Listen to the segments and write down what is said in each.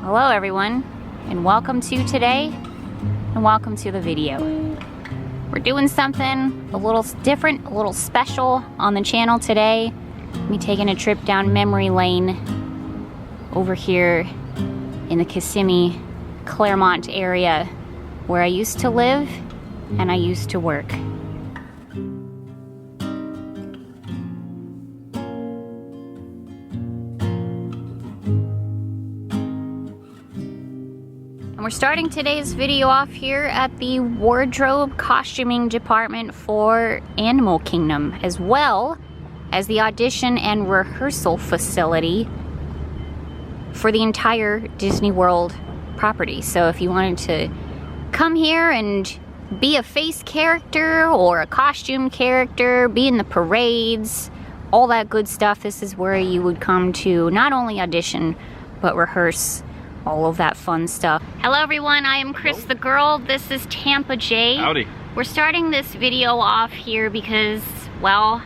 Hello everyone, and welcome to today, and welcome to the video. We're doing something a little different, a little special on the channel today. Me taking a trip down memory lane over here in the Kissimmee, Claremont area where I used to live and I used to work. We're starting today's video off here at the wardrobe costuming department for Animal Kingdom, as well as the audition and rehearsal facility for the entire Disney World property. So if you wanted to come here and be a face character or a costume character, be in the parades, all that good stuff, this is where you would come to not only audition, but rehearse all of that fun stuff. Hello everyone, I am Cris the girl. This is Tampa J. Howdy. We're starting this video off here because, well,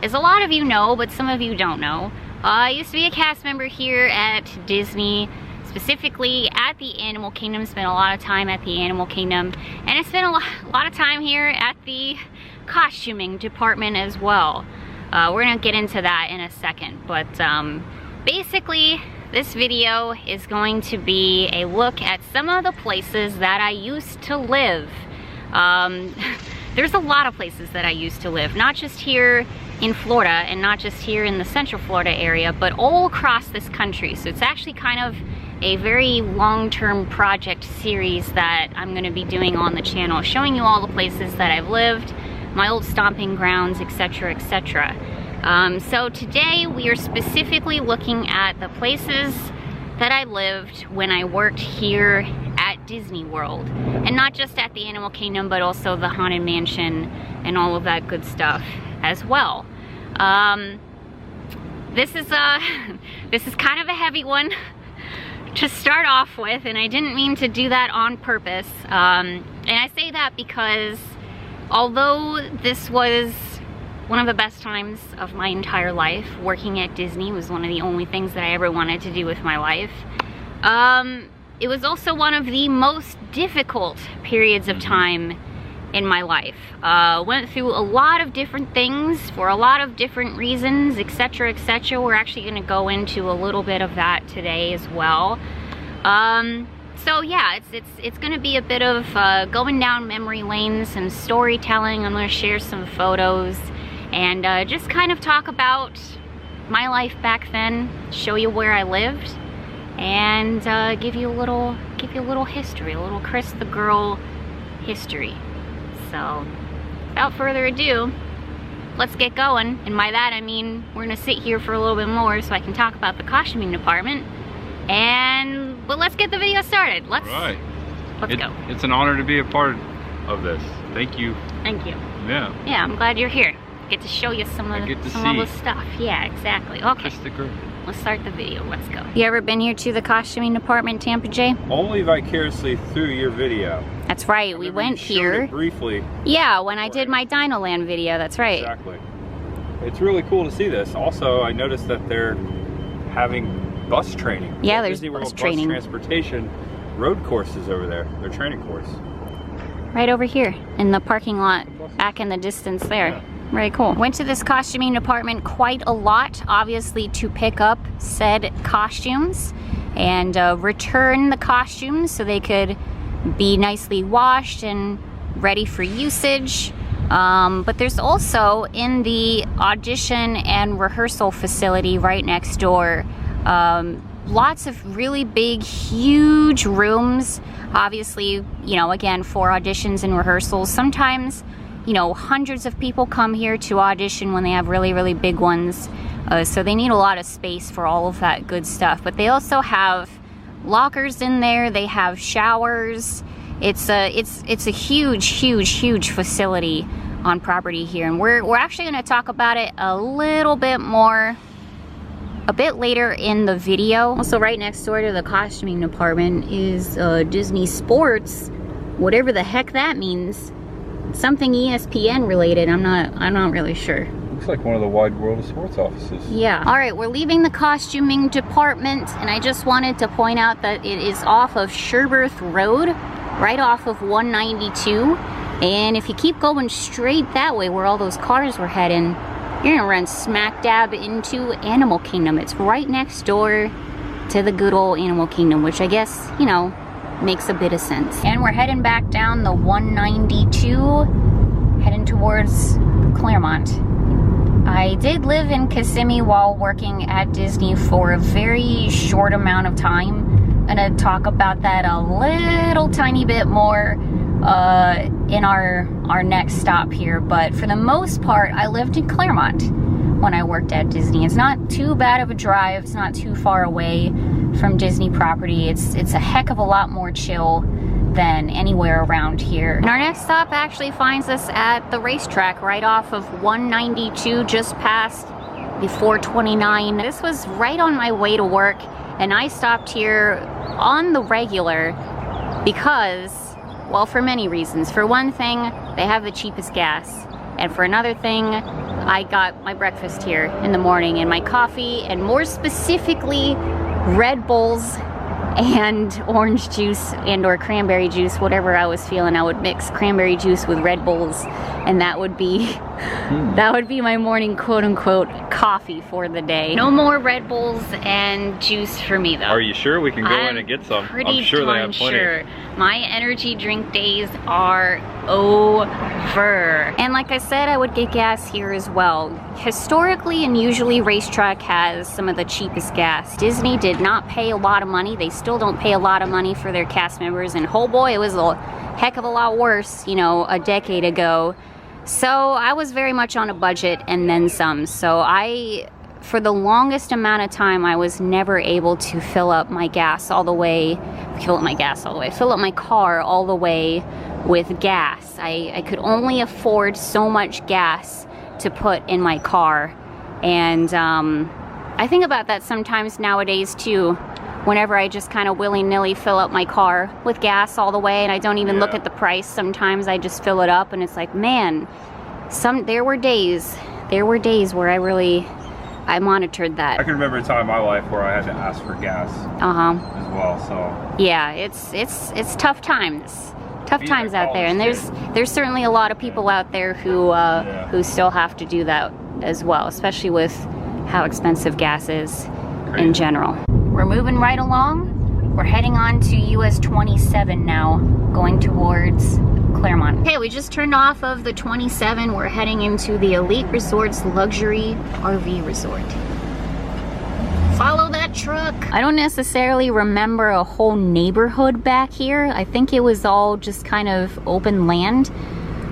as a lot of you know, but some of you don't know, I used to be a cast member here at Disney, specifically at the Animal Kingdom. Spent a lot of time at the Animal Kingdom, and I spent a lot of time here at the costuming department as well. We're gonna get into that in a second, but basically, this video is going to be a look at some of the places that I used to live. There's a lot of places that I used to live, not just here in Florida and not just here in the Central Florida area, but all across this country. So it's actually kind of a very long-term project series that I'm gonna be doing on the channel, showing you all the places that I've lived, my old stomping grounds, etc., etc. So today we are specifically looking at the places that I lived when I worked here at Disney World. And not just at the Animal Kingdom, but also the Haunted Mansion and all of that good stuff as well. This is kind of a heavy one to start off with, and I didn't mean to do that on purpose. And I say that because although this was one of the best times of my entire life, working at Disney was one of the only things that I ever wanted to do with my life. It was also one of the most difficult periods of time in my life. Went through a lot of different things for a lot of different reasons, etc., etc. We're actually going to go into a little bit of that today as well. So yeah, it's going to be a bit of going down memory lane, some storytelling. I'm going to share some photos and just kind of talk about my life back then, show you where I lived, and give you a little history, a little Cris the girl history. So without further ado, let's get going. And by that I mean we're gonna sit here for a little bit more so I can talk about the costuming department. But let's get the video started. Let's go. It's an honor to be a part of this. Thank you. Thank you. Yeah. Yeah, I'm glad you're here. Get to show you some of the stuff. Yeah, exactly. Okay. Let's start the video. Let's go. You ever been here to the costuming department, Tampa J? Only vicariously through your video. That's right. We went here briefly. Yeah, when I did my Dino Land video. That's right. Exactly. It's really cool to see this. Also, I noticed that they're having bus training. Yeah, there's Disney World bus training. Bus transportation road courses over there. Their training course. Right over here in the parking lot, back in the distance there. Yeah. Very cool. Went to this costuming department quite a lot, obviously, to pick up said costumes and return the costumes so they could be nicely washed and ready for usage. But there's also, in the audition and rehearsal facility right next door, lots of really big, huge rooms. Obviously, you know, again, for auditions and rehearsals. Sometimes, you know, hundreds of people come here to audition when they have really, really big ones. So they need a lot of space for all of that good stuff. But they also have lockers in there. They have showers. It's a huge, huge, huge facility on property here. And we're actually going to talk about it a little bit more a bit later in the video. Also, right next door to the costuming department is Disney Sports, whatever the heck that means. Something ESPN related. I'm not really sure. Looks like one of the Wide World of Sports offices. Yeah. All right, we're leaving the costuming department, and I just wanted to point out that it is off of Sherberth Road, right off of 192. And if you keep going straight that way where all those cars were heading, you're gonna run smack dab into Animal Kingdom. It's right next door to the good old Animal Kingdom, which I guess, you know, makes a bit of sense. And we're heading back down the 192, heading towards Claremont. I did live in Kissimmee while working at Disney for a very short amount of time. I'm gonna talk about that a little tiny bit more in our next stop here, but for the most part, I lived in Claremont when I worked at Disney. It's not too bad of a drive. It's not too far away from Disney property. It's a heck of a lot more chill than anywhere around here. And our next stop actually finds us at the racetrack right off of 192, just past the 429. This was right on my way to work, and I stopped here on the regular because, well, for many reasons. For one thing, they have the cheapest gas. And for another thing, I got my breakfast here in the morning and my coffee, and more specifically, Red Bulls and orange juice and or cranberry juice, whatever I was feeling. I would mix cranberry juice with Red Bulls, and that would be my morning quote-unquote coffee for the day. No more Red Bulls and juice for me though. Are you sure we can go in and get some? I'm sure they have plenty. Sure. My energy drink days are over. And like I said, I would get gas here as well. Historically and usually Racetrack has some of the cheapest gas. Disney did not pay a lot of money. They still don't pay a lot of money for their cast members, and oh boy, it was a heck of a lot worse, you know, a decade ago. So I was very much on a budget and then some. So for the longest amount of time, I was never able to fill up my car all the way with gas. I could only afford so much gas to put in my car. And I think about that sometimes nowadays too, whenever I just kind of willy-nilly fill up my car with gas all the way, and I don't even look at the price. Sometimes I just fill it up, and it's like, man, there were days where I monitored that. I can remember a time in my life where I had to ask for gas as well, so. Yeah, it's tough times. Tough times out there, and there's certainly a lot of people out there who still have to do that as well, especially with how expensive gas is in general. We're moving right along. We're heading on to US 27 now, going towards Claremont. Okay, we just turned off of the 27. We're heading into the Elite Resorts Luxury RV Resort. Follow that truck. I don't necessarily remember a whole neighborhood back here. I think it was all just kind of open land.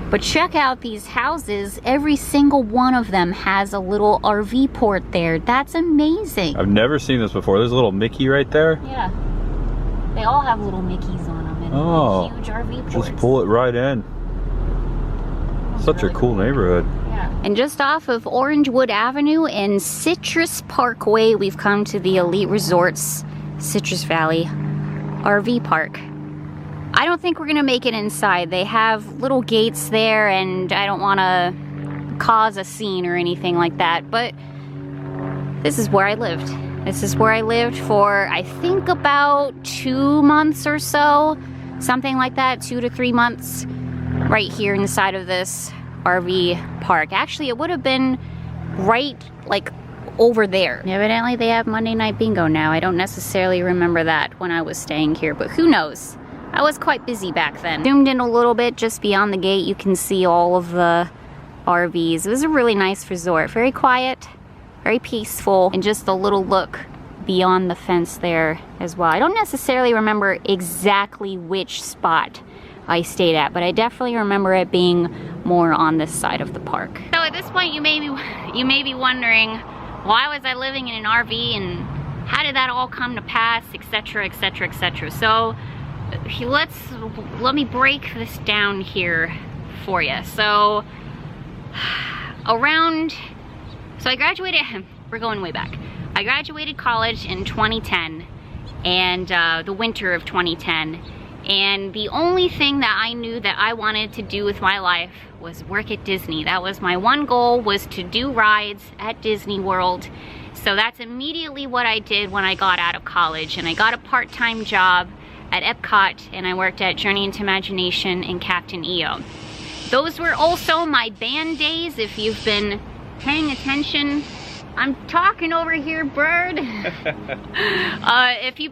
But check out these houses. Every single one of them has a little RV port there. That's amazing. I've never seen this before. There's a little Mickey right there. Yeah. They all have little Mickeys on them and huge RV ports. Just pull it right in. Such a cool neighborhood. Yeah. And just off of Orangewood Avenue and Citrus Parkway, we've come to the Elite Resorts Citrus Valley RV Park. I don't think we're gonna make it inside. They have little gates there, and I don't wanna cause a scene or anything like that, but this is where I lived. This is where I lived for, I think, about 2 months or so. Something like that, 2 to 3 months, right here inside of this RV park. Actually, it would have been right, like, over there. Evidently, they have Monday Night Bingo now. I don't necessarily remember that when I was staying here, but who knows? I was quite busy back then. Zoomed in a little bit, just beyond the gate, you can see all of the RVs. It was a really nice resort. Very quiet, very peaceful, and just a little look beyond the fence there as well. I don't necessarily remember exactly which spot I stayed at, but I definitely remember it being more on this side of the park. So at this point, you may be wondering, why was I living in an RV and how did that all come to pass, etc., etc., etc. So let me break this down here for you. So I graduated, we're going way back. I graduated college in 2010, and the winter of 2010, And the only thing that I knew that I wanted to do with my life was work at Disney. That was my one goal, was to do rides at Disney World. So that's immediately what I did when I got out of college. And I got a part-time job at Epcot, and I worked at Journey into Imagination and Captain EO. Those were also my band days, if you've been paying attention. I'm talking over here, bird. If you've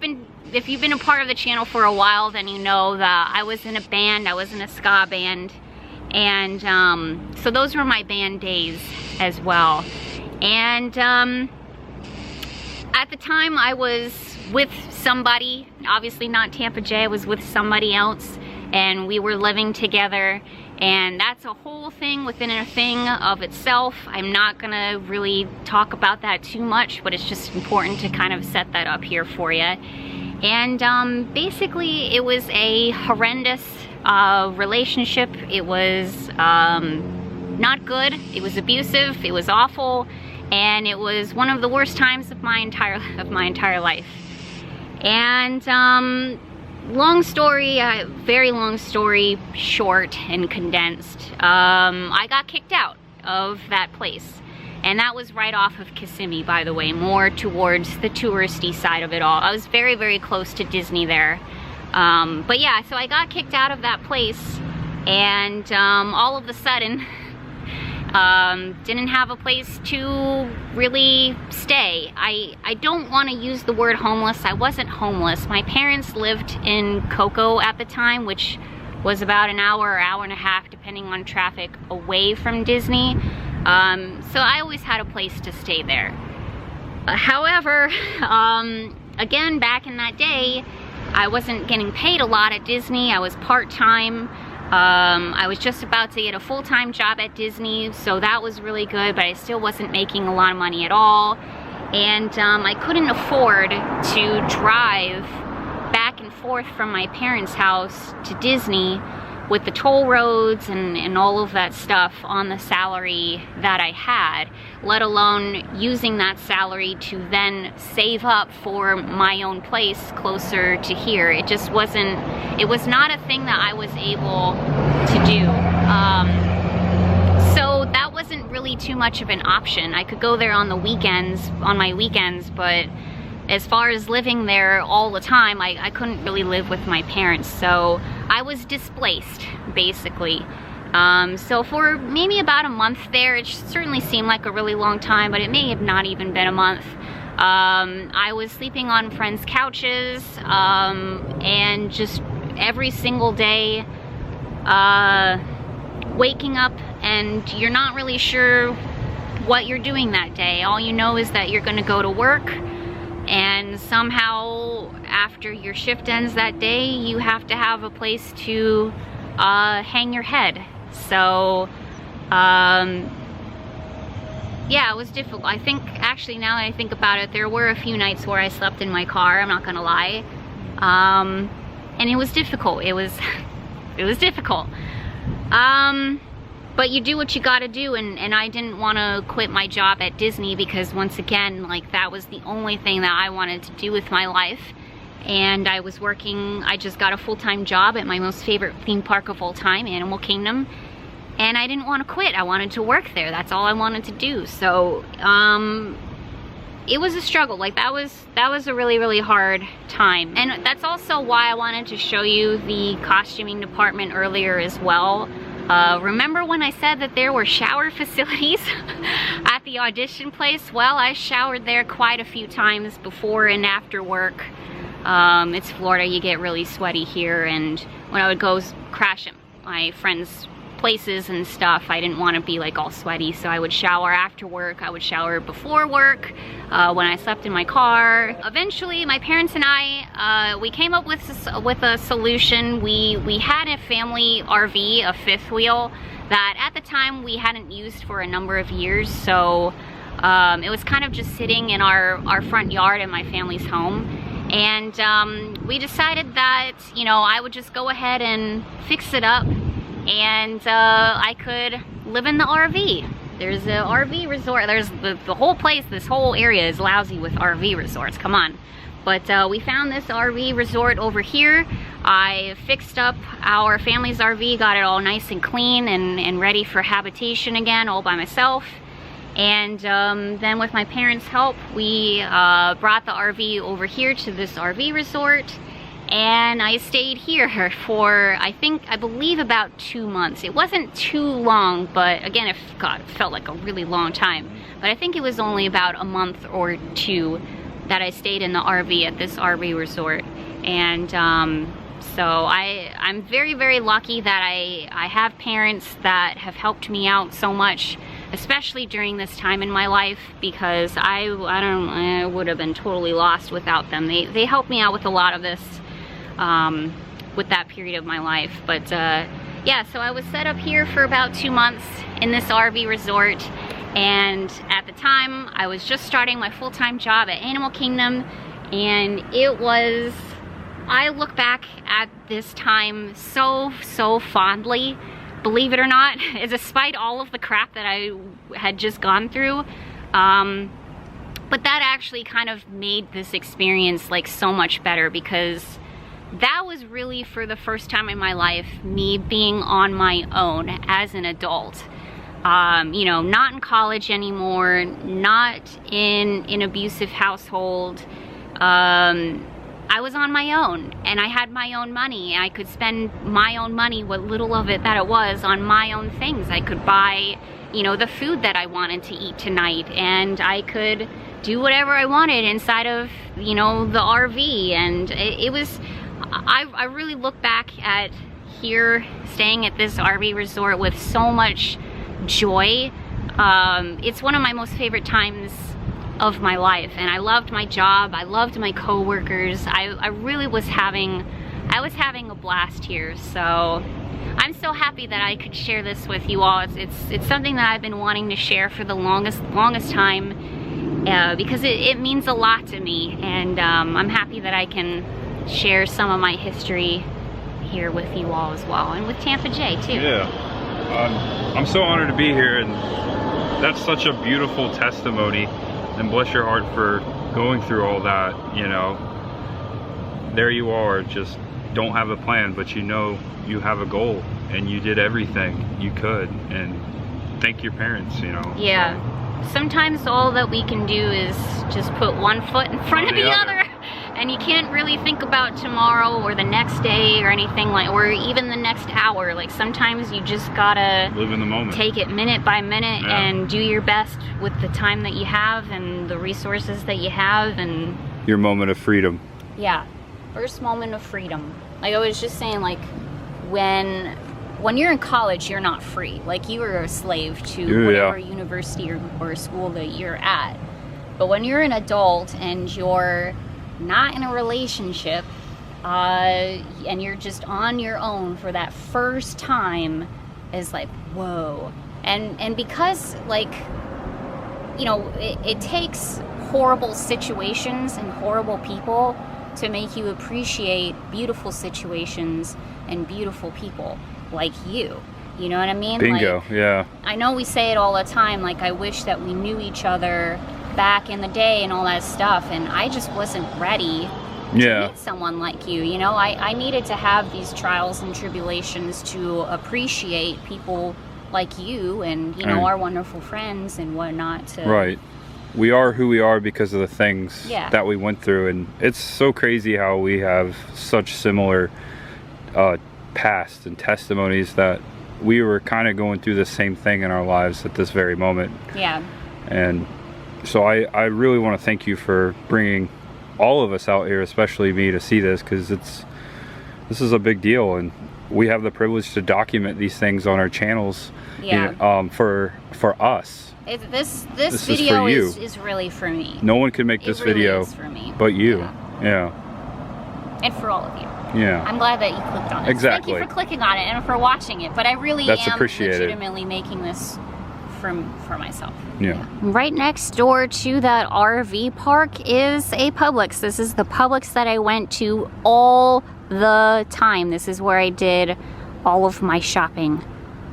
been a part of the channel for a while, then you know that I was in a band. I was in a ska band, and so those were my band days as well. And at the time, I was with somebody, obviously not Tampa J. I was with somebody else, and we were living together. And that's a whole thing within a thing of itself. I'm not gonna really talk about that too much, but it's just important to kind of set that up here for you. And basically, it was a horrendous relationship. It was not good. It was abusive. It was awful, and it was one of the worst times of my entire life. And long story, very long story, short and condensed. I got kicked out of that place. And that was right off of Kissimmee, by the way, more towards the touristy side of it all. I was very, very close to Disney there. But yeah, so I got kicked out of that place, and all of a sudden, didn't have a place to really stay. I don't want to use the word homeless. I wasn't homeless. My parents lived in Cocoa at the time, which was about an hour or hour and a half, depending on traffic, away from Disney. So I always had a place to stay there. However, again, back in that day, I wasn't getting paid a lot at Disney. I was part-time. I was just about to get a full-time job at Disney, so that was really good, but I still wasn't making a lot of money at all. And I couldn't afford to drive back and forth from my parents' house to Disney with the toll roads and all of that stuff on the salary that I had, let alone using that salary to then save up for my own place closer to here. It just wasn't, it was not a thing that I was able to do. So that wasn't really too much of an option. I could go there on the weekends, on my weekends, but as far as living there all the time, I couldn't really live with my parents, so I was displaced, basically. So for maybe about a month there, it certainly seemed like a really long time, but it may have not even been a month. I was sleeping on friends' couches, and just every single day, waking up and you're not really sure what you're doing that day. All you know is that you're gonna go to work, and somehow after your shift ends that day, you have to have a place to hang your head. So yeah, it was difficult. I think, actually, now that I think about it, there were a few nights where I slept in my car, I'm not gonna lie. And it was difficult. It was difficult. But you do what you gotta do, and I didn't want to quit my job at Disney because, once again, like, that was the only thing that I wanted to do with my life. And I was working, I just got a full-time job at my most favorite theme park of all time, Animal Kingdom, and I didn't want to quit. I wanted to work there. That's all I wanted to do. So it was a struggle. Like, that was a really, really hard time. And that's also why I wanted to show you the costuming department earlier as well. Remember when I said that there were shower facilities at the audition place? Well, I showered there quite a few times before and after work. It's Florida, you get really sweaty here, and when I would go crash at my friends' places and stuff, I didn't want to be like all sweaty, so I would shower after work, I would shower before work, when I slept in my car. Eventually, my parents and I, we came up with a solution. We had a family RV, a fifth wheel, that at the time we hadn't used for a number of years, so it was kind of just sitting in our front yard in my family's home. And we decided that, you know, I would just go ahead and fix it up, and I could live in the RV. There's an RV resort. There's the whole place, this whole area is lousy with RV resorts, come on. But we found this RV resort over here. I fixed up our family's RV, got it all nice and clean and ready for habitation again, all by myself. And then with my parents' help, we brought the RV over here to this RV resort. And I stayed here for, I believe about 2 months. It wasn't too long, but again, it felt like a really long time. But I think it was only about a month or 2 that I stayed in the RV at this RV resort. And so I'm very, very lucky that I have parents that have helped me out so much, especially during this time in my life, because I would have been totally lost without them. They helped me out with a lot of this, with that period of my life. But yeah, so I was set up here for about 2 months in this RV resort. And at the time, I was just starting my full-time job at Animal Kingdom, and I look back at this time so fondly, believe it or not, despite all of the crap that I had just gone through. But that actually kind of made this experience like so much better, because that was really, for the first time in my life, me being on my own as an adult. You know, not in college anymore, not in an abusive household. I was on my own, and I had my own money. I could spend my own money, what little of it that it was, on my own things. I could buy, you know, the food that I wanted to eat tonight, and I could do whatever I wanted inside of, you know, the RV. And it was, I really look back at here, staying at this RV resort with so much joy. It's one of my most favorite times of my life, and I loved my job. I loved my co-workers. I really was having a blast here. So I'm so happy that I could share this with you all. It's something that I've been wanting to share for the longest time, because it means a lot to me, and I'm happy that I can share some of my history here with you all as well, and with Tampa J too. Yeah. I'm so honored to be here, and that's such a beautiful testimony, and bless your heart for going through all that. You know, there you are, just don't have a plan, but you know you have a goal, and you did everything you could, and thank your parents, you know. Yeah, sometimes all that we can do is just put one foot in front of the other. And you can't really think about tomorrow or the next day or anything, like, or even the next hour. Like, sometimes you just gotta live in the moment, take it minute by minute, and do your best with the time that you have and the resources that you have. And your moment of freedom. Yeah, first moment of freedom. Like I was just saying, like, when you're in college, you're not free. Like, you are a slave to whatever university or school that you're at. But when you're an adult and you're not in a relationship, and you're just on your own for that first time, is like, whoa. And because, like, you know, it takes horrible situations and horrible people to make you appreciate beautiful situations and beautiful people like you. You know what I mean? Bingo. Like, yeah. I know we say it all the time, like, I wish that we knew each other back in the day and all that stuff, and I just wasn't ready to meet someone like you. You know, I needed to have these trials and tribulations to appreciate people like you, and, you know, our wonderful friends and whatnot. Right. We are who we are because of the things that we went through, and it's so crazy how we have such similar past and testimonies that we were kind of going through the same thing in our lives at this very moment. Yeah. And so I really want to thank you for bringing all of us out here, especially me, to see this, because this is a big deal, and we have the privilege to document these things on our channels. Yeah. You know, for us. This video is really for me. No one can make this video is for me. but you. Yeah. And for all of you. Yeah. I'm glad that you clicked on it. Exactly. Thank you for clicking on it and for watching it. But I really am legitimately making this for myself. Yeah. Right next door to that RV park is a Publix. This is the Publix that I went to all the time. This is where I did all of my shopping,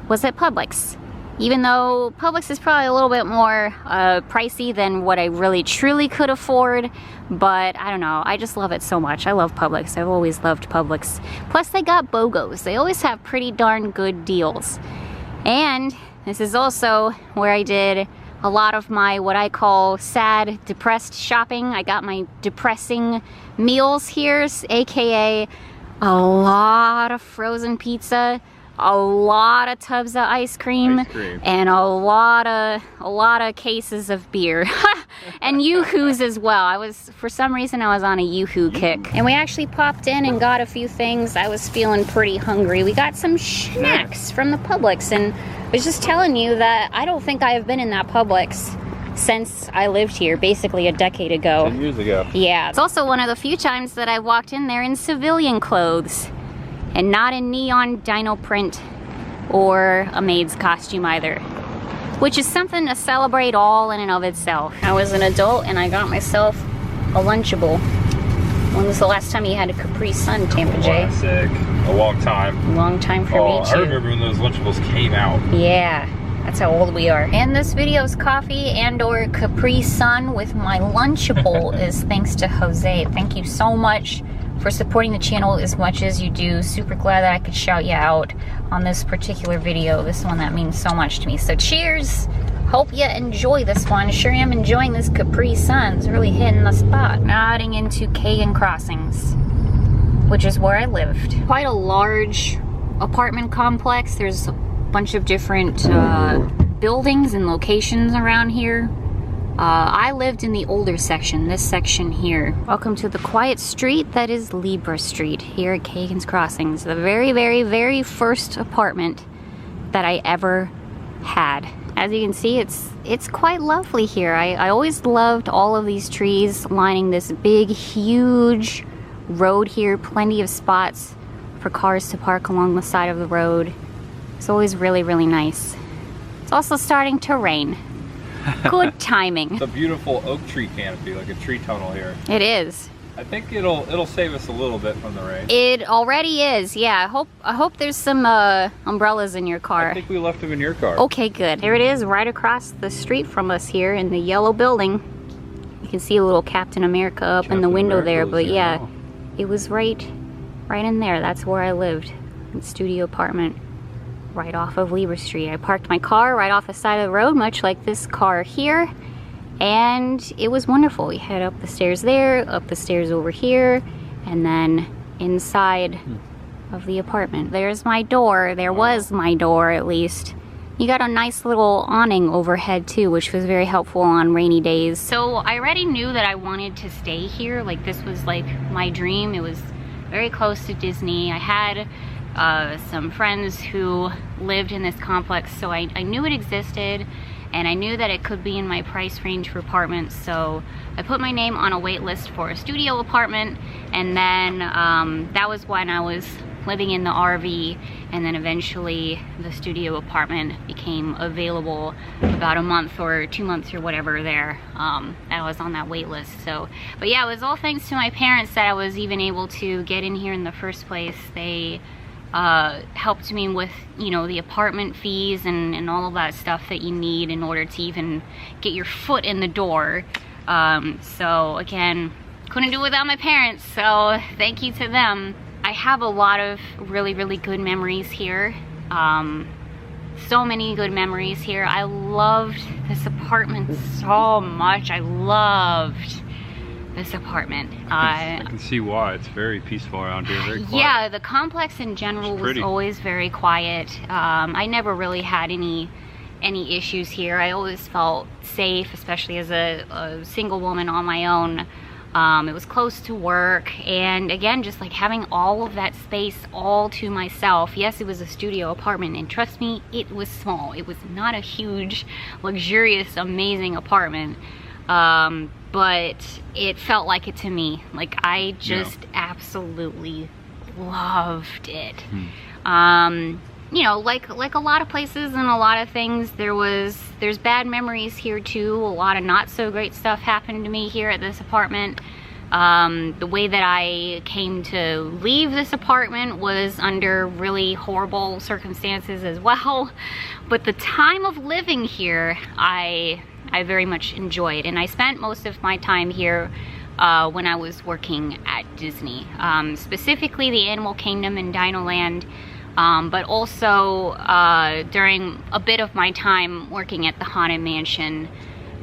was at Publix. Even though Publix is probably a little bit more pricey than what I really truly could afford, but I don't know, I just love it so much. I love Publix. I've always loved Publix. Plus they got BOGOs. They always have pretty darn good deals. And this is also where I did a lot of my what I call sad, depressed shopping. I got my depressing meals here, aka a lot of frozen pizza, a lot of tubs of ice cream. And a lot of cases of beer. And Yoo-Hoos as well. For some reason I was on a Yoo-Hoo kick. And we actually popped in and got a few things. I was feeling pretty hungry. We got some snacks from the Publix, and I was just telling you that I don't think I have been in that Publix since I lived here, basically a decade ago. 10 years ago. Yeah. It's also one of the few times that I walked in there in civilian clothes and not in neon dino print or a maid's costume either, which is something to celebrate all in and of itself. I was an adult and I got myself a Lunchable. When was the last time you had a Capri Sun, Tampa J? Classic. A long time. Long time for me too. I remember when those Lunchables came out. Yeah, that's how old we are. And this video's coffee and or Capri Sun with my Lunchable is thanks to Jose. Thank you so much for supporting the channel as much as you do. Super glad that I could shout you out on this particular video. This one that means so much to me. So cheers. Hope you enjoy this one. Sure am enjoying this Capri Sun. It's really hitting the spot. Now heading into Kagan Crossings, which is where I lived. Quite a large apartment complex. There's a bunch of different buildings and locations around here. I lived in the older section, this section here. Welcome to the quiet street that is Libra Street here at Kagan's Crossings. The very, very, very first apartment that I ever had. As you can see, it's quite lovely here. I always loved all of these trees lining this big, huge road here. Plenty of spots for cars to park along the side of the road. It's always really, really nice. It's also starting to rain. Good timing. It's a beautiful oak tree canopy, like a tree tunnel here. It is. I think it'll save us a little bit from the rain. It already is, yeah. I hope there's some umbrellas in your car. I think we left them in your car. Okay, good. Here it is, right across the street from us here in the yellow building. You can see a little Captain America up in the window there, but yeah, it was right in there. That's where I lived, in the studio apartment, right off of Libra Street. I parked my car right off the side of the road, much like this car here. And it was wonderful. We head up the stairs there, up the stairs over here, and then inside of the apartment. There's my door. There was my door, at least. You got a nice little awning overhead too, which was very helpful on rainy days. So I already knew that I wanted to stay here. Like, this was like my dream. It was very close to Disney. I had some friends who lived in this complex, so I knew it existed. And I knew that it could be in my price range for apartments, so I put my name on a wait list for a studio apartment, and then that was when I was living in the RV, and then eventually the studio apartment became available about a month or 2 months or whatever there. I was on that wait list. So, but yeah, it was all thanks to my parents that I was even able to get in here in the first place. They helped me with, you know, the apartment fees and all of that stuff that you need in order to even get your foot in the door. So again, couldn't do it without my parents, so thank you to them. I have a lot of really, really good memories here. So many good memories here. I loved this apartment so much. I loved this apartment. I can see why. It's very peaceful around here, very quiet. Yeah, the complex in general was always very quiet. I never really had any issues here. I always felt safe, especially as a single woman on my own. It was close to work, and again, just like having all of that space all to myself. Yes, it was a studio apartment, and trust me, it was small. It was not a huge, luxurious, amazing apartment. But it felt like it to me. Like, I just absolutely loved it. You know, like a lot of places and a lot of things, there's bad memories here too. A lot of not so great stuff happened to me here at this apartment. The way that I came to leave this apartment was under really horrible circumstances as well. But the time of living here, I very much enjoyed. And I spent most of my time here when I was working at Disney. Specifically the Animal Kingdom and Dino Land. But also during a bit of my time working at the Haunted Mansion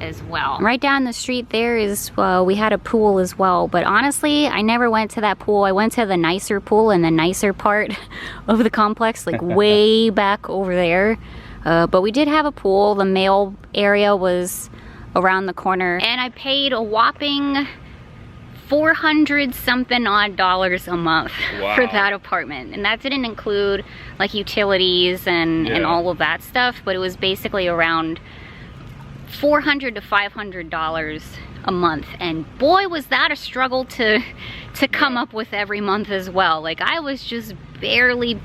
as well. Right down the street there is, we had a pool as well, but honestly, I never went to that pool. I went to the nicer pool in the nicer part of the complex, like way back over there. But we did have a pool. The male area was around the corner, and I paid a whopping $400 something odd a month for that apartment, and that didn't include like utilities and all of that stuff, but it was basically around $400 to $500 a month. And boy, was that a struggle to come up with every month as well. Like, I was just barely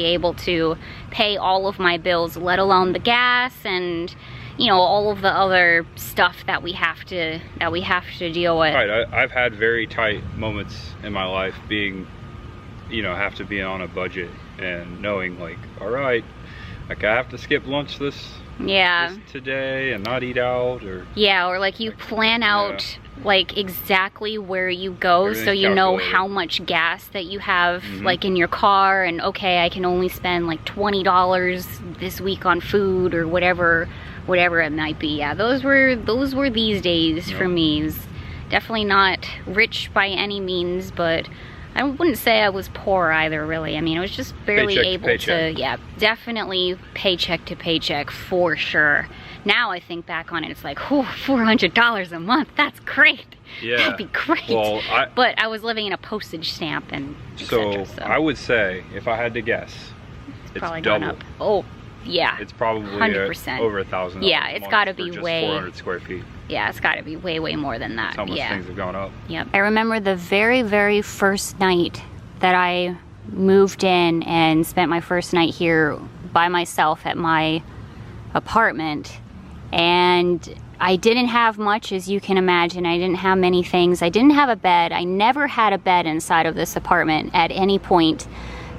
able to pay all of my bills, let alone the gas and, you know, all of the other stuff that we have to deal with. Right, I've had very tight moments in my life being, you know, have to be on a budget and knowing like, all right, like I have to skip lunch this today and not eat out, or or like you plan out like exactly where you go, so you know how much gas that you have like in your car, and okay, I can only spend like $20 this week on food or whatever it might be. Yeah, those were these days for me. It was definitely not rich by any means, but I wouldn't say I was poor either, really. I mean, I was just barely able to, definitely paycheck to paycheck for sure. Now I think back on it, it's like, oh, $400 a month, that's great. Yeah. That'd be great. Well, but I was living in a postage stamp and et cetera, so I would say, if I had to guess, it's probably double. Gone up. Oh, yeah. It's probably 100%. Over $1,000. Yeah, it's got to be way 400 square feet. Yeah, it's got to be way more than that. That's how much things have gone up. Yep. I remember the very first night that I moved in and spent my first night here by myself at my apartment, and I didn't have much, as you can imagine. I didn't have many things. I didn't have a bed. I never had a bed inside of this apartment at any point.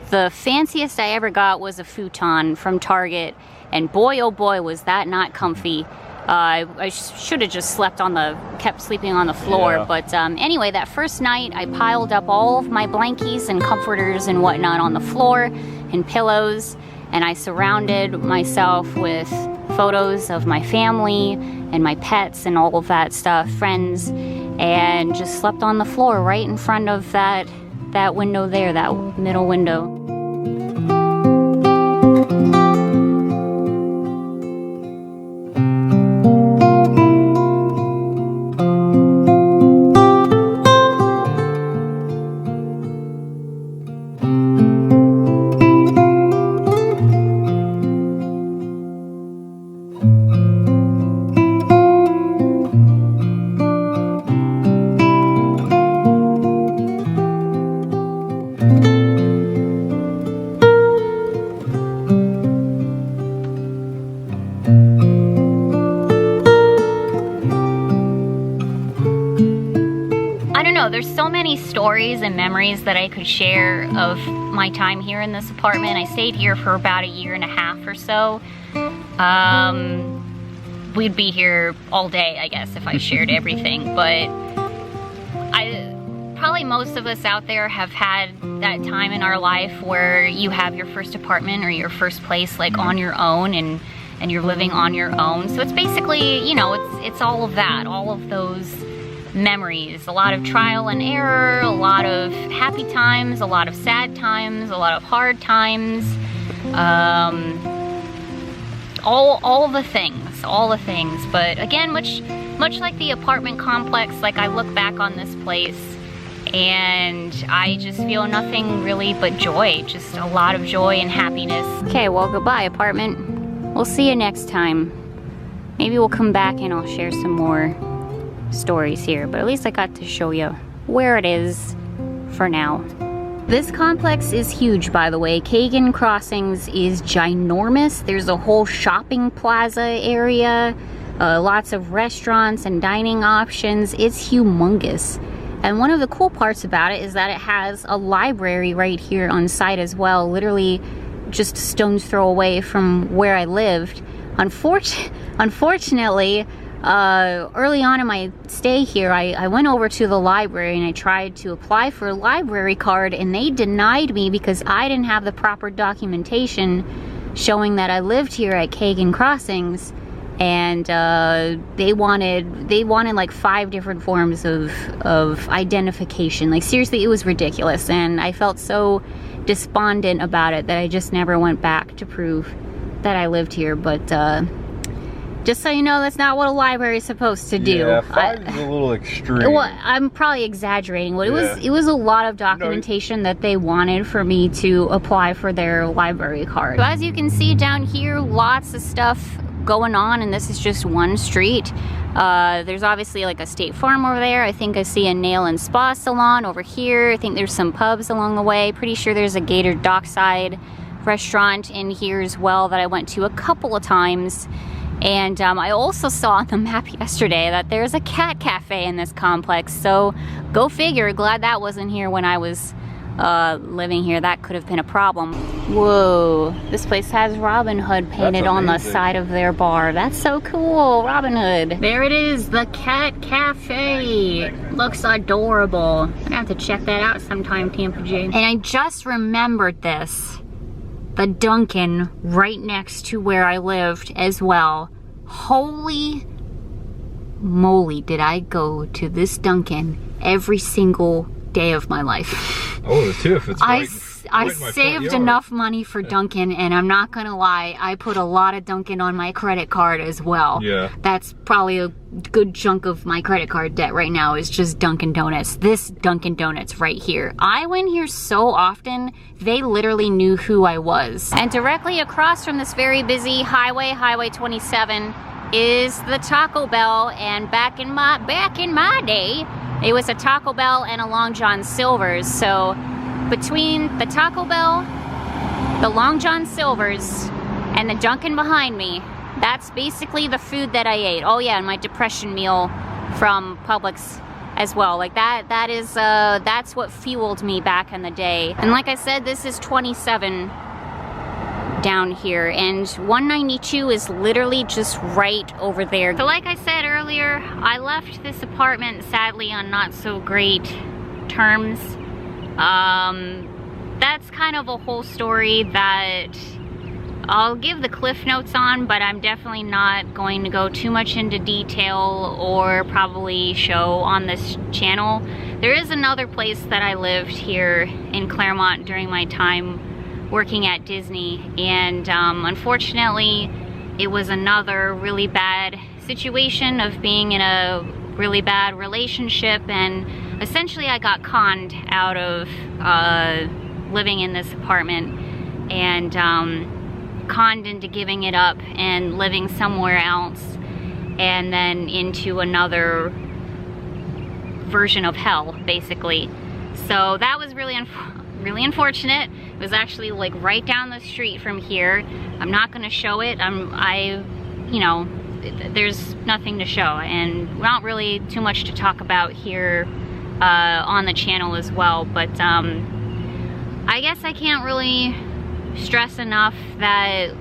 The fanciest I ever got was a futon from Target, and boy oh boy was that not comfy. I should have just kept sleeping on the floor, but anyway, that first night I piled up all of my blankies and comforters and whatnot on the floor and pillows, and I surrounded myself with photos of my family and my pets and all of that stuff, friends, and just slept on the floor right in front of that window there, that middle window. There's so many stories and memories that I could share of my time here in this apartment. I stayed here for about 1.5 years or so. We'd be here all day, I guess, if I shared everything, but probably most of us out there have had that time in our life where you have your first apartment or your first place like on your own, and you're living on your own. So it's basically, you know, it's all of that, all of those memories, a lot of trial and error, a lot of happy times, a lot of sad times, a lot of hard times, all the things. But again, much like the apartment complex, like I look back on this place and I just feel nothing really but joy, just a lot of joy and happiness. Okay, well, goodbye apartment. We'll see you next time. Maybe we'll come back and I'll share some more stories here, but at least I got to show you where it is for now. This complex is huge, by the way. Kagan Crossings is ginormous. There's a whole shopping plaza area, lots of restaurants and dining options. It's humongous. And one of the cool parts about it is that it has a library right here on site as well, literally just a stone's throw away from where I lived. Unfortunately, early on in my stay here, I went over to the library and I tried to apply for a library card, and they denied me because I didn't have the proper documentation showing that I lived here at Kagan Crossings. And they wanted like 5 different forms of identification. Like, seriously, it was ridiculous, and I felt so despondent about it that I just never went back to prove that I lived here. But just so you know, that's not what a library is supposed to do. Yeah, 5 is a little extreme. Well, I'm probably exaggerating. Well, it was a lot of documentation that they wanted for me to apply for their library card. So as you can see down here, lots of stuff going on, and this is just one street. There's obviously like a State Farm over there. I think I see a nail and spa salon over here. I think there's some pubs along the way. Pretty sure there's a Gator Dockside restaurant in here as well that I went to a couple of times. And I also saw on the map yesterday that there's a cat cafe in this complex, so go figure. Glad that wasn't here when I was living here. That could have been a problem. Whoa, this place has Robin Hood painted on the side of their bar. That's so cool, Robin Hood. There it is, the Cat Cafe. Looks adorable. I'm gonna have to check that out sometime, Tampa J. And I just remembered this. The Dunkin' right next to where I lived as well. Holy moly, did I go to this Dunkin' every single day of my life. Oh, the TIFF, it's I saved enough money for Dunkin', and I'm not gonna lie, I put a lot of Dunkin' on my credit card as well. Yeah. That's probably a good chunk of my credit card debt right now is just Dunkin' Donuts. This Dunkin' Donuts right here. I went here so often, they literally knew who I was. And directly across from this very busy highway, Highway 27, is the Taco Bell, and back in my day, it was a Taco Bell and a Long John Silver's. So between the Taco Bell, the Long John Silver's, and the Dunkin' behind me, that's basically the food that I ate. Oh yeah, and my depression meal from Publix as well. Like that's what fueled me back in the day. And like I said, this is 27 down here, and 192 is literally just right over there. So like I said earlier, I left this apartment sadly on not so great terms. That's kind of a whole story that I'll give the cliff notes on, but I'm definitely not going to go too much into detail or probably show on this channel. There is another place that I lived here in Claremont during my time working at Disney, and unfortunately it was another really bad situation of being in a really bad relationship, and essentially I got conned out of living in this apartment, and conned into giving it up and living somewhere else, and then into another version of hell basically. So that was really unfortunate. It was actually like right down the street from here. I'm not gonna show it. You know, there's nothing to show, and not really too much to talk about here on the channel as well. But I guess I can't really stress enough that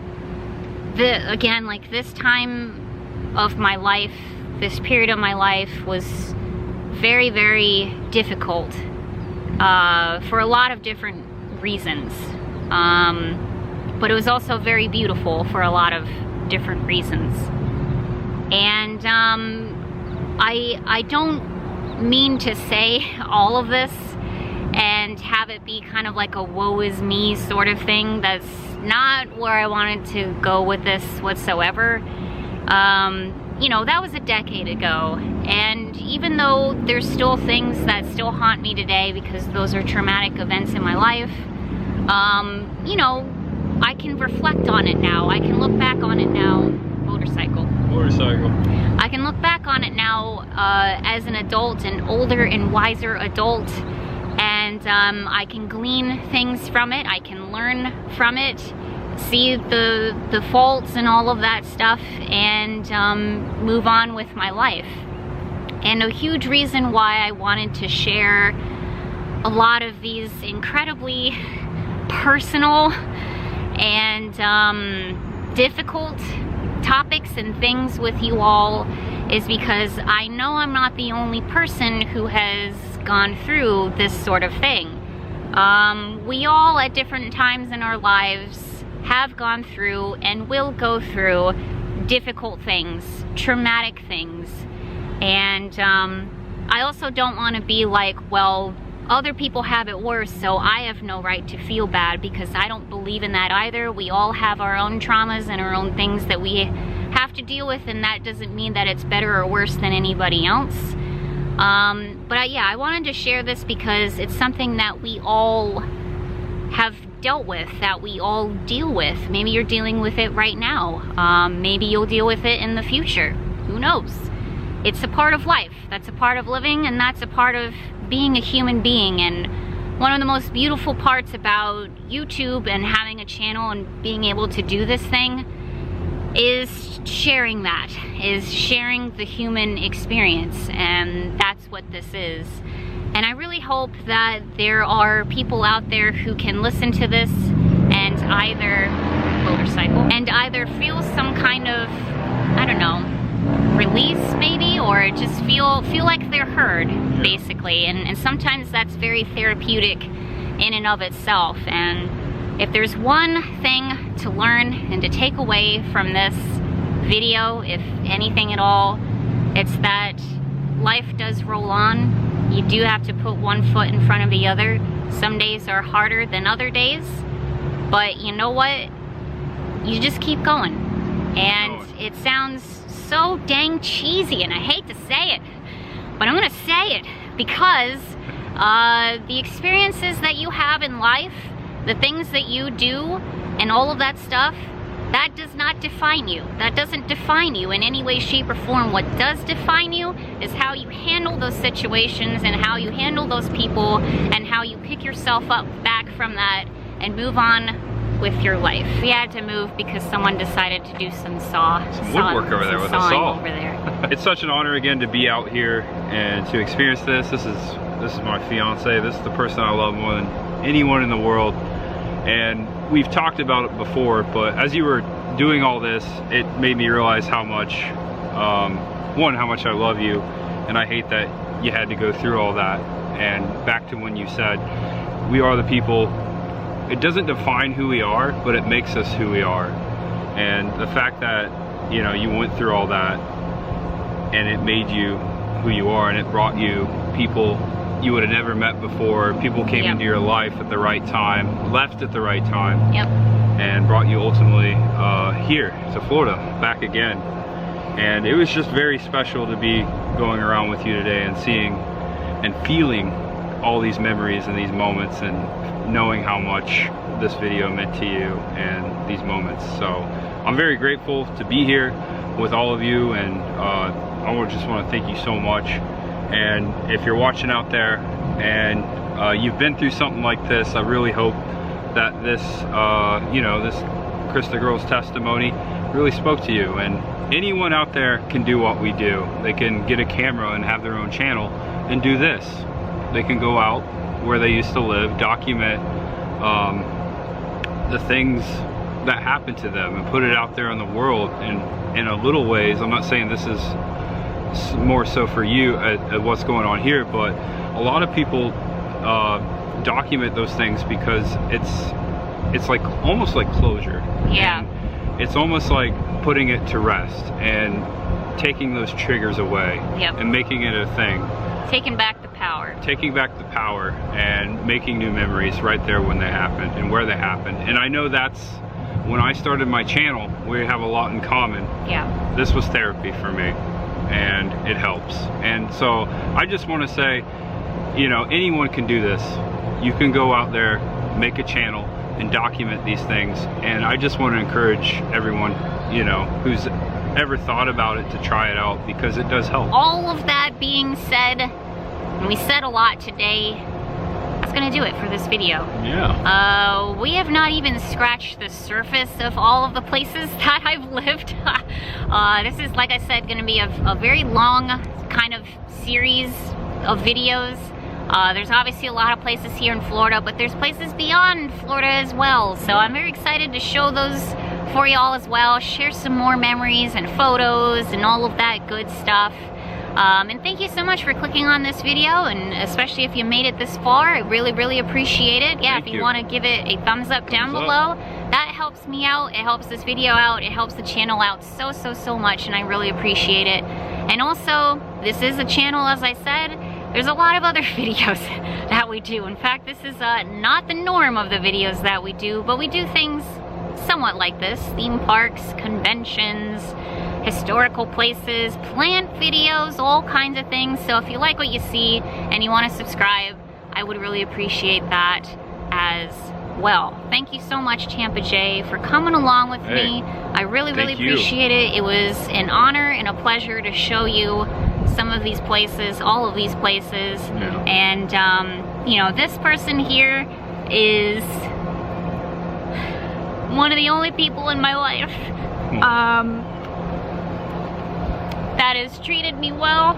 again, like this time of my life, this period of my life was very, very difficult for a lot of different reasons, but it was also very beautiful for a lot of different reasons. And I don't mean to say all of this and have it be kind of like a woe is me sort of thing. That's not where I wanted to go with this whatsoever. You know, that was a decade ago, and even though there's still things that still haunt me today because those are traumatic events in my life, you know, I can reflect on it now. I can look back on it now. Motorcycle. I can look back on it now as an adult, an older and wiser adult, and I can glean things from it. I can learn from it, see the faults and all of that stuff, and move on with my life. And a huge reason why I wanted to share a lot of these incredibly personal and difficult topics and things with you all is because I know I'm not the only person who has gone through this sort of thing. We all at different times in our lives have gone through and will go through difficult things, traumatic things. And I also don't want to be like, well, other people have it worse, so I have no right to feel bad, because I don't believe in that either. We all have our own traumas and our own things that we have to deal with, and that doesn't mean that it's better or worse than anybody else. But yeah, I wanted to share this because it's something that we all have dealt with, that we all deal with. Maybe you're dealing with it right now. Maybe you'll deal with it in the future. Who knows? It's a part of life. That's a part of living, and that's a part of being a human being. And one of the most beautiful parts about YouTube and having a channel and being able to do this thing is sharing that, is sharing the human experience, and that's what this is. And I really hope that there are people out there who can listen to this and either feel some kind of, I don't know, release maybe, or just feel like they're heard, basically. And sometimes that's very therapeutic in and of itself. And if there's one thing to learn and to take away from this video, if anything at all, it's that life does roll on. You do have to put one foot in front of the other. Some days are harder than other days, but you know what? You just keep going. And it sounds so dang cheesy, and I hate to say it, but I'm gonna say it because the experiences that you have in life, the things that you do, and all of that stuff, that does not define you. That doesn't define you in any way, shape, or form. What does define you is how you handle those situations and how you handle those people and how you pick yourself up back from that and move on with your life. We had to move because someone decided to do some woodwork over there with a saw. Over there. It's such an honor again to be out here and to experience this. This is my fiance. This is the person I love more than anyone in the world. And we've talked about it before, but as you were doing all this, it made me realize how much, one, how much I love you, and I hate that you had to go through all that. And back to when you said, we are the people. It doesn't define who we are, but it makes us who we are. And the fact that, you know, you went through all that and it made you who you are, and it brought you people you would have never met before. People came into your life at the right time, left at the right time, and brought you ultimately here to Florida, back again. And it was just very special to be going around with you today and seeing and feeling all these memories and these moments, and knowing how much this video meant to you and these moments. So I'm very grateful to be here with all of you, and I just want to thank you so much. And if you're watching out there and you've been through something like this, I really hope that this, you know, this Krista girl's testimony really spoke to you. And anyone out there can do what we do. They can get a camera and have their own channel and do this. They can go out where they used to live, document the things that happened to them and put it out there in the world. And in a little ways, I'm not saying this is more so for you at what's going on here, but a lot of people document those things because it's like almost like closure. And it's almost like putting it to rest and taking those triggers away and making it a thing. Taking back the power. Taking back the power and making new memories right there when they happened and where they happened. And I know that's when I started my channel, we have a lot in common. This was therapy for me, and it helps. And so I just want to say, you know, anyone can do this. You can go out there, make a channel, and document these things. And I just want to encourage everyone, you know, who's ever thought about it to try it out, because it does help. All of that being said, and we said a lot today, that's gonna do it for this video. We have not even scratched the surface of all of the places that I've lived. This is, like I said, gonna be a very long kind of series of videos. There's obviously a lot of places here in Florida, but there's places beyond Florida as well. So I'm very excited to show those for y'all as well, share some more memories and photos and all of that good stuff. And thank you so much for clicking on this video, and especially if you made it this far, I really, really appreciate it. Yeah, if you want to give it a thumbs up down below, that helps me out, it helps this video out, it helps the channel out so, so, so much, and I really appreciate it. And also, this is a channel, as I said, there's a lot of other videos that we do. In fact, this is not the norm of the videos that we do, but we do things somewhat like this. Theme parks, conventions, historical places, plant videos, all kinds of things. So if you like what you see and you want to subscribe, I would really appreciate that as well. Thank you so much, Tampa J, for coming along with me. I really, really appreciate it. It was an honor and a pleasure to show you some of these places, all of these places. Yeah. And you know, this person here is one of the only people in my life that has treated me well,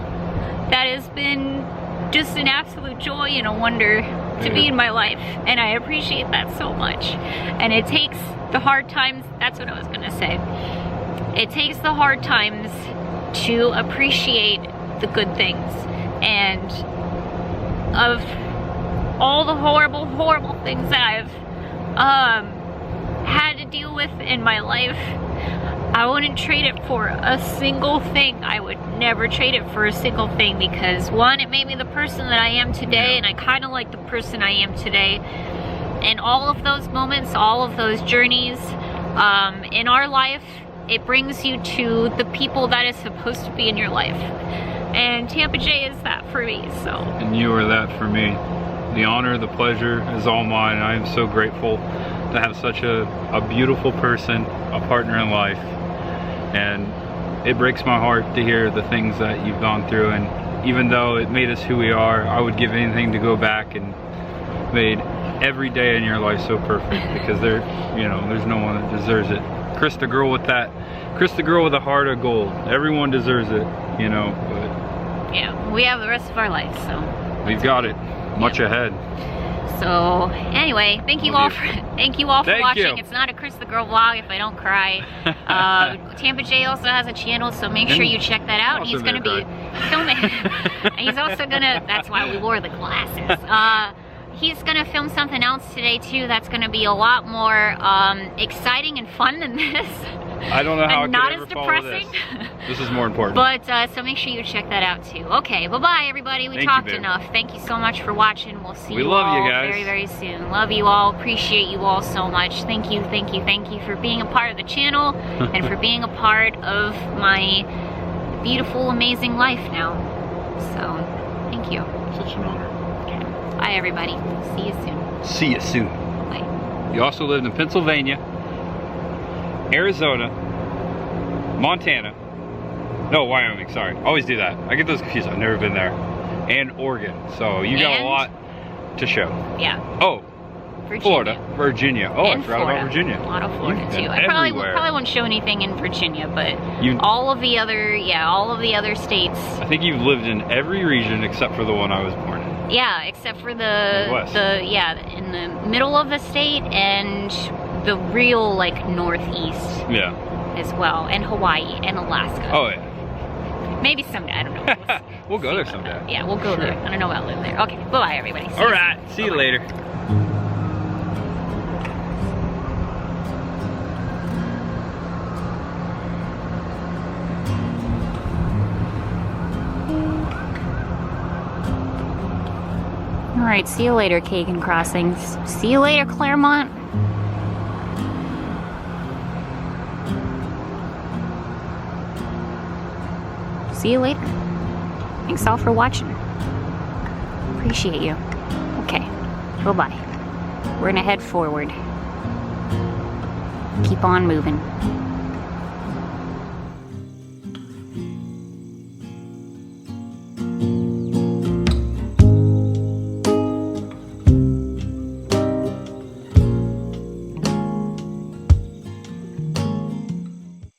that has been just an absolute joy and a wonder to be in my life, and I appreciate that so much. And it takes the hard times, that's what I was gonna say, it takes the hard times to appreciate the good things. And of all the horrible, horrible things that I've had to deal with in my life, I wouldn't trade it for a single thing. I would never trade it for a single thing, because one, it made me the person that I am today, and I kind of like the person I am today. And all of those moments, all of those journeys in our life, it brings you to the people that is supposed to be in your life. And Tampa J is that for me, so. And you are that for me. The honor, the pleasure is all mine. I am so grateful to have such a beautiful person, a partner in life. And it breaks my heart to hear the things that you've gone through. And even though it made us who we are, I would give anything to go back and made every day in your life so perfect, because there, you know, there's no one that deserves it. Chris, the girl with a heart of gold. Everyone deserves it, you know. But yeah, we have the rest of our life, so we've got it much ahead. So anyway, thank you all for watching. You. It's not a Chris the Girl vlog if I don't cry. Tampa J also has a channel, so make sure you check that out. He's gonna be filming. And he's also gonna, that's why we wore the glasses. He's gonna film something else today too that's gonna be a lot more exciting and fun than this. I don't know how and I not could as ever follow depressing. This is more important. But so make sure you check that out too. Okay, bye-bye everybody. We talked enough. Thank you so much for watching. We'll see you all very, very soon. Love you all. Appreciate you all so much. Thank you, thank you, thank you for being a part of the channel and for being a part of my beautiful, amazing life now. So, thank you. Such an honor. Okay. Bye everybody. See you soon. See you soon. Bye. You also lived in Pennsylvania, Arizona, Montana, no, Wyoming, sorry. I always do that. I get those confused. I've never been there. And Oregon. So you got a lot to show. Yeah. Oh, Virginia. Florida. Virginia. Oh, I forgot about Virginia. A lot of Florida too. I probably won't show anything in Virginia, but all of the other states. I think you've lived in every region except for the one I was born in. Yeah, except for in the middle of the state and the real like northeast. Yeah. As well, and Hawaii and Alaska. Oh yeah. Maybe someday, I don't know. We'll go there someday. Yeah, we'll go there. I don't know about live there. Okay, bye-bye everybody. Alright, see you later. Alright, see you later, Kagan Crossings. See you later, Claremont. See you later. Thanks all for watching. Appreciate you. Okay, bye-bye. We're gonna head forward. Keep on moving.